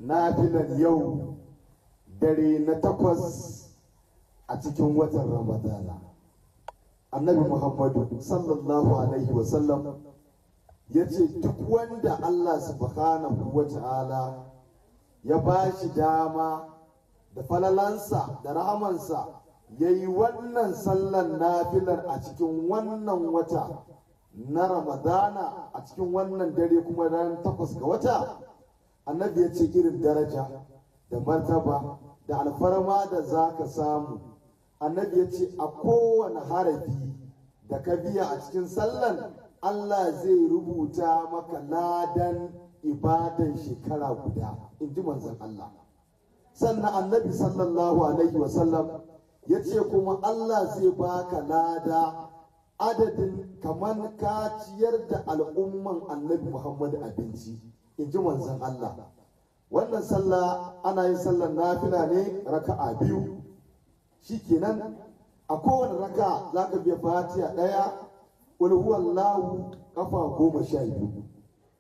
nafilan yau dare na 8 a cikin watan Ramadana. Annabi Muhammadu sallallahu alaihi wasallam ya ce duk wanda Allah subhanahu wa ta'ala ya ba shi dama da falalansa da rahamansa ya yi wannan sallan nafilar a cikin wannan wata na Ramadana, a cikin wannan dare kuma ran 8 ga wata, annabi ya ce irin daraja da martaba da alfarma da za ka samu. Annabi ya ce a kowane harafi da ka biya a cikin sallan Allah zai rubuta maka ladan ibadan shekara guda, in ji manzon Allah. Sannan annabi sallallahu alaihi wasallam ya ce kuma Allah zai baka lada adadin kamar ka ciyar da al'umman annabi Muhammad abinci, in ji manzon Allah. Wannan sallah ana yin sallar nafila ne raka'a 2, shikenan a kowane raka za ka biya fatiha 1, qul huwallahu kafa 12.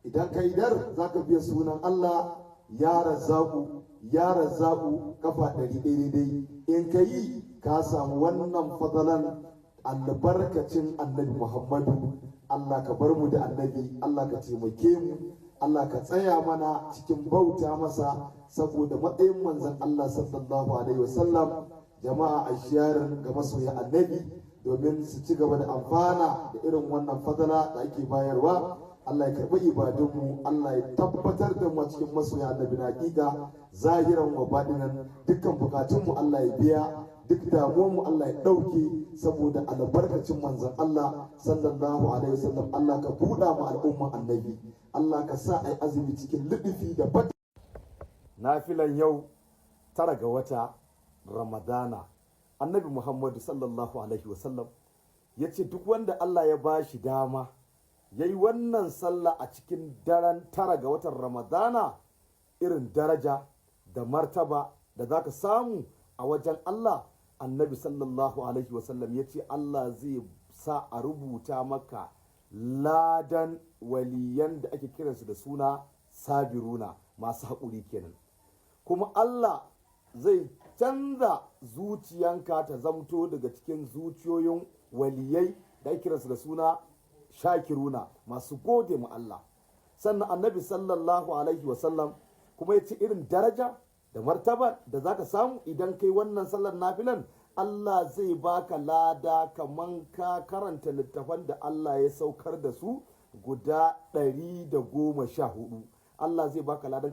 Idan ka idar za ka biya sunan Allah ya razzaku ya razzaku kafa 100 daidai. In ka yi ka samu wannan fadalan albarkacin annabi Muhammadu. Allah ka bar mu da annabi, Allah ka taimake mu, Allah ka tsaya mana cikin bauta masa saboda matsayin manzon Allah sallallahu alaihi wasallam. Jama'a a shiyarin ga masoya annabi domin su ci gaba da amfana da irin wannan fadala da ake bayarwa. Allah ya karɓi ibadunmu, Allah ya tabbatar da mu cikin masoya annabi na hakika zahiran wa badinan. Dukkan bukatunmu Allah ya biya, duk damuwarmu Allah ya ɗauke saboda albarkacin manzon Allah sallallahu alaihi wasallam. Allah ka buɗa mu al'umman annabi, Allah ka sa ai azumi cikin lubufi da bata. Nafilan yau 9 ga wata Ramadana, annabi Muhammadu sallallahu alaihi wasallam ya ce duk wanda Allah ya ba shi dama ya yi wannan sallah a cikin daren 9 ga watan Ramadana, irin daraja da martaba da za ka samu a wajen Allah. Annabi sallallahu alaihi wasallam ya ce Allah zai sa a rubuta maka ladan waliyan da ake kiransu da suna sabiruna, masu haƙuri kenan. Kuma Allah zai canza zuciyanka ta zamto daga cikin zuciyoyin waliyai da ake kiransu da suna shakiruna, masu gode mu Allah. Sannan annabi sallallahu alaihi wasallam kuma ya ce irin daraja da martaba da zaka samu idan kai wannan sallar nafilan, Allah zai baka lada kaman ka karanta littafan da Allah ya saukar da su guda 114. Allah zai baka ladan